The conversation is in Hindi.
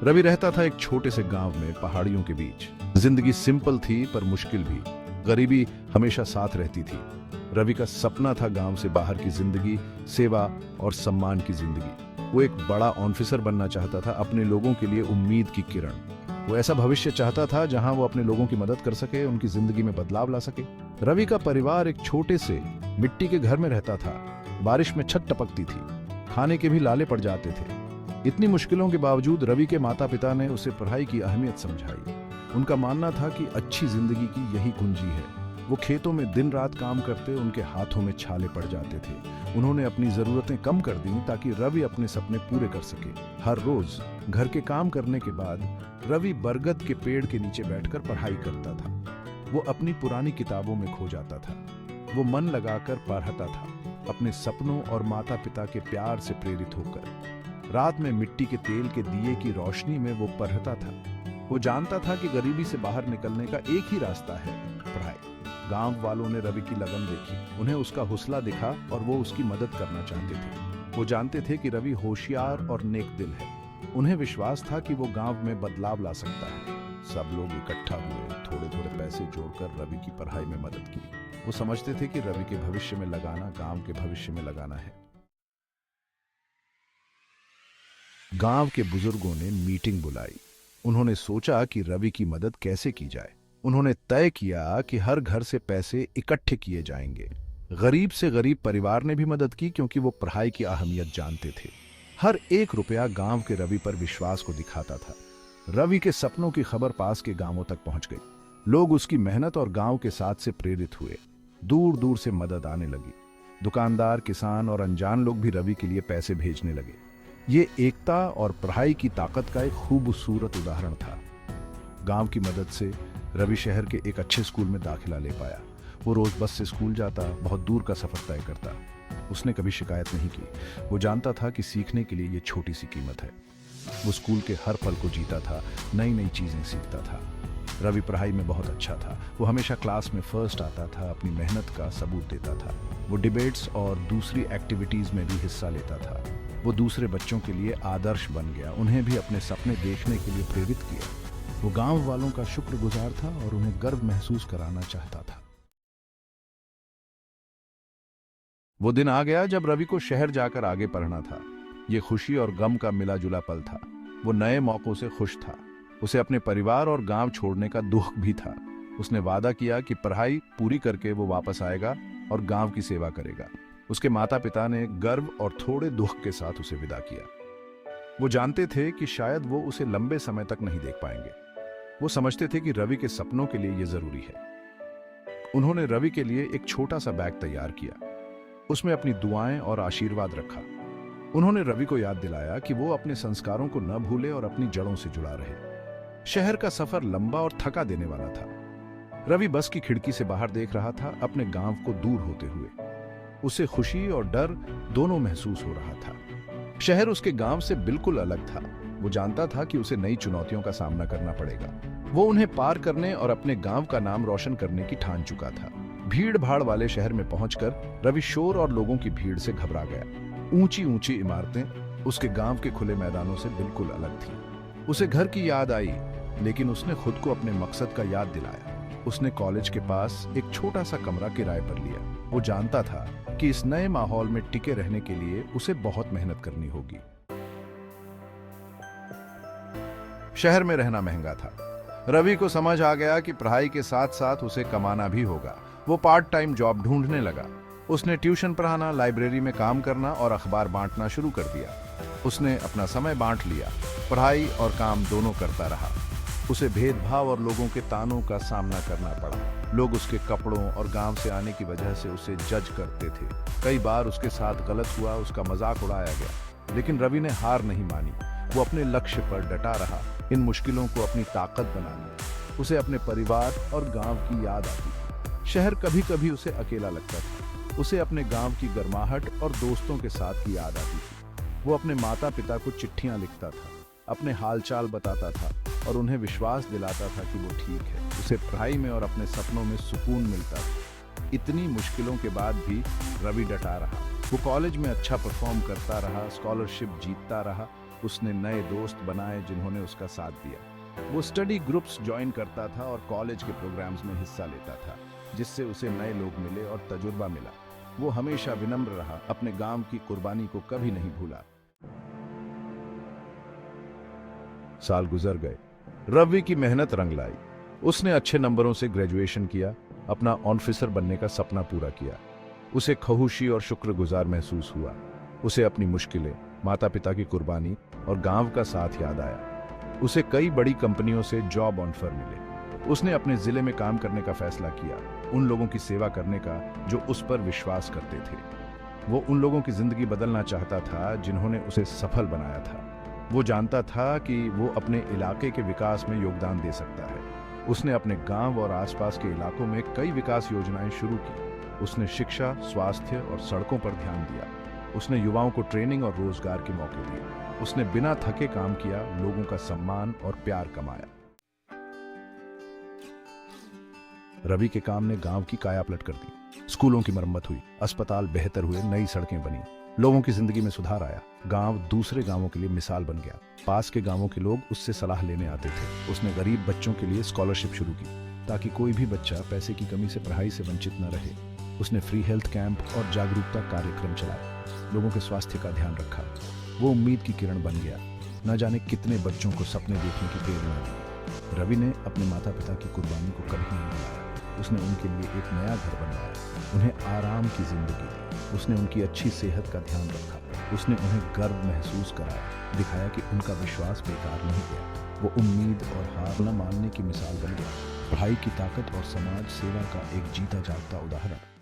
रवि रहता था एक छोटे से गांव में पहाड़ियों के बीच। जिंदगी सिंपल थी पर मुश्किल भी। गरीबी हमेशा साथ रहती थी। रवि का सपना था गांव से बाहर की जिंदगी, सेवा और सम्मान की जिंदगी। वो एक बड़ा ऑफिसर बनना चाहता था, अपने लोगों के लिए उम्मीद की किरण। वो ऐसा भविष्य चाहता था जहां वो अपने लोगों की मदद कर सके, उनकी जिंदगी में बदलाव ला सके। रवि का परिवार एक छोटे से मिट्टी के घर में रहता था। बारिश में छत टपकती थी, खाने के भी लाले पड़ जाते थे। इतनी मुश्किलों के बावजूद रवि के माता पिता ने उसे पढ़ाई की अहमियत समझाई। उनका मानना था कि अच्छी जिंदगी की यही कुंजी है। वो खेतों में दिन रात काम करते, उनके हाथों में छाले पड़ जाते थे। उन्होंने अपनी जरूरतें कम कर दी ताकि रवि अपने सपने पूरे कर सके। हर रोज घर के काम करने के बाद रवि बरगद के पेड़ के नीचे बैठकर पढ़ाई करता था। वो अपनी पुरानी किताबों में खो जाता था। वो मन लगाकर पढ़ता था, अपने सपनों और माता पिता के प्यार से प्रेरित होकर। रात में मिट्टी के तेल के दिए की रोशनी में वो पढ़ता था। वो जानता था कि गरीबी से बाहर निकलने का एक ही रास्ता है, पढ़ाई। गांव वालों ने रवि की लगन देखी, उन्हें उसका हौसला दिखा और वो उसकी मदद करना चाहते थे। वो जानते थे कि रवि होशियार और नेक दिल है। उन्हें विश्वास था कि वो गांव में बदलाव ला सकता है। सब लोग इकट्ठा हुए, थोड़े थोड़े पैसे जोड़कर रवि की पढ़ाई में मदद की। वो समझते थे कि रवि के भविष्य में लगाना गांव के भविष्य में लगाना है। गांव के बुजुर्गों ने मीटिंग बुलाई। उन्होंने सोचा कि रवि की मदद कैसे की जाए। उन्होंने तय किया कि हर घर से पैसे इकट्ठे किए जाएंगे। गरीब से गरीब परिवार ने भी मदद की, क्योंकि वो पढ़ाई की अहमियत जानते थे। हर एक रुपया गांव के रवि पर विश्वास को दिखाता था। रवि के सपनों की खबर पास के गांवों तक पहुंच गई। लोग उसकी मेहनत और गांव के साथ से प्रेरित हुए। दूर दूर से मदद आने लगी। दुकानदार, किसान और अनजान लोग भी रवि के लिए पैसे भेजने लगे। ये एकता और पढ़ाई की ताकत का एक खूबसूरत उदाहरण था। गांव की मदद से रवि शहर के एक अच्छे स्कूल में दाखिला ले पाया। वो रोज बस से स्कूल जाता, बहुत दूर का सफर तय करता। उसने कभी शिकायत नहीं की। वो जानता था कि सीखने के लिए ये छोटी सी कीमत है। वो स्कूल के हर पल को जीता था, नई नई चीजें सीखता था। रवि पढ़ाई में बहुत अच्छा था। वो हमेशा क्लास में फर्स्ट आता था, अपनी मेहनत का सबूत देता था। वो डिबेट्स और दूसरी एक्टिविटीज में भी हिस्सा लेता था। वो दूसरे बच्चों के लिए आदर्श बन गया, उन्हें भी अपने सपने देखने के लिए प्रेरित किया। वो गांव वालों का शुक्रगुजार था और उन्हें गर्व महसूस कराना चाहता था। वो दिन आ गया जब रवि को शहर जाकर आगे पढ़ना था। ये खुशी और गम का मिला जुला पल था। वो नए मौकों से खुश था। उसे अपने परिवार और गांव छोड़ने का दुख भी था। उसने वादा किया कि पढ़ाई पूरी करके वो वापस आएगा और गांव की सेवा करेगा। उसके माता पिता ने गर्व और थोड़े दुख के साथ उसे विदा किया। वो जानते थे कि शायद वो उसे लंबे समय तक नहीं देख पाएंगे। वो समझते थे कि रवि के सपनों के लिए यह जरूरी है। उन्होंने रवि के लिए एक छोटा सा बैग तैयार किया। उसमें अपनी दुआएं और आशीर्वाद रखा। उन्होंने रवि को याद दिलाया कि वो अपने संस्कारों को न भूले और अपनी जड़ों से जुड़ा रहे। शहर का सफर लंबा और थका देने वाला था। रवि बस की खिड़की से बाहर देख रहा था, अपने गांव को दूर होते हुए। उसे खुशी और डर दोनों महसूस हो रहा था। शहर उसके गांव से बिल्कुल अलग था। वो जानता था कि उसे नई चुनौतियों का सामना करना पड़ेगा। वो उन्हें पार करने और अपने गांव का नाम रोशन करने की ठान चुका था। भीड़ भाड़ वाले शहर में पहुंचकर रवि शोर और लोगों की भीड़ से घबरा गया। ऊंची ऊंची इमारतें उसके गांव के खुले मैदानों से बिल्कुल अलग थी। उसे घर की याद आई, लेकिन उसने खुद को अपने मकसद का याद दिलाया। उसने कॉलेज के पास एक छोटा सा कमरा किराए पर लिया। वो जानता था कि इस नए माहौल में टिके रहने के लिए उसे बहुत मेहनत करनी होगी। शहर में रहना महंगा था। रवि को समझ आ गया कि पढ़ाई के साथ साथ उसे कमाना भी होगा। वो पार्ट टाइम जॉब ढूंढने लगा। उसने ट्यूशन पढ़ाना, लाइब्रेरी में काम करना और अखबार बांटना शुरू कर दिया। उसने अपना समय बांट लिया, पढ़ाई और काम दोनों करता रहा। उसे भेदभाव और लोगों के तानों का सामना करना पड़ा। लोग उसके कपड़ों और गांव से आने की वजह से उसे जज करते थे। कई बार उसके साथ गलत हुआ, उसका मजाक उड़ाया गया। लेकिन रवि ने हार नहीं मानी। वो अपने लक्ष्य पर डटा रहा। इन मुश्किलों को अपनी ताकत बना लिया। उसे अपने परिवार और गांव की याद आती थी। शहर कभी कभी उसे अकेला लगता था। उसे अपने गांव की गर्माहट और दोस्तों के साथ की याद आती थी। वो अपने माता पिता को चिट्ठियां लिखता था, अपने हालचाल बताता था और उन्हें विश्वास दिलाता था कि वो ठीक है। उसे पढ़ाई में और अपने सपनों में सुकून मिलता था। इतनी मुश्किलों के बाद भी रवि डटा रहा। वो कॉलेज में अच्छा परफॉर्म करता रहा, स्कॉलरशिप जीतता रहा उसने नए दोस्त बनाए जिन्होंने उसका साथ दिया। वो स्टडी ग्रुप्स ज्वाइन करता था और कॉलेज के प्रोग्राम्स में हिस्सा लेता था, जिससे उसे नए लोग मिले और तजुर्बा मिला। वो हमेशा विनम्र रहा, अपने गांव की कुर्बानी को कभी नहीं भूला। साल गुजर गए। रवि की मेहनत रंग लाई। उसने अच्छे नंबरों से ग्रेजुएशन किया, अपना ऑफिसर बनने का सपना पूरा किया। उसे खुशी और शुक्रगुजार महसूस हुआ। उसे अपनी मुश्किलें, माता पिता की कुर्बानी और गांव का साथ याद आया। उसे कई बड़ी कंपनियों से जॉब ऑफर मिले। उसने अपने जिले में काम करने का फैसला किया, उन लोगों की सेवा करने का जो उस पर विश्वास करते थे। वो उन लोगों की जिंदगी बदलना चाहता था जिन्होंने उसे सफल बनाया था। वो जानता था कि वो अपने इलाके के विकास में योगदान दे सकता है। उसने अपने गांव और आसपास के इलाकों में कई विकास योजनाएं शुरू की। उसने शिक्षा, स्वास्थ्य और सड़कों पर ध्यान दिया। उसने युवाओं को ट्रेनिंग और रोजगार के मौके दिए। उसने बिना थके काम किया, लोगों का सम्मान और प्यार कमाया। रवि के काम ने गांव की काया पलट कर दी। स्कूलों की मरम्मत हुई, अस्पताल बेहतर हुए, नई सड़कें बनी, लोगों की जिंदगी में सुधार आया। गांव दूसरे गांवों के लिए मिसाल बन गया। पास के गांवों के लोग उससे सलाह लेने आते थे। उसने गरीब बच्चों के लिए स्कॉलरशिप शुरू की ताकि कोई भी बच्चा पैसे की कमी से पढ़ाई से वंचित न रहे। उसने फ्री हेल्थ कैंप और जागरूकता कार्यक्रम चलाए, लोगों के स्वास्थ्य का ध्यान रखा। वो उम्मीद की किरण बन गया। न जाने कितने बच्चों को सपने देखने की प्रेरणा दी। रवि ने अपने माता पिता की कुर्बानी को कभी नहीं भुलाया। उसने उनके लिए एक नया घर बनवाया, उन्हें आराम की जिंदगी दी। उसने उनकी अच्छी सेहत का ध्यान रखा। उसने उन्हें गर्व महसूस कराया, दिखाया कि उनका विश्वास बेकार नहीं गया। वो उम्मीद और हार न मानने की मिसाल बन गया। पढ़ाई की ताकत और समाज सेवा का एक जीता जागता उदाहरण।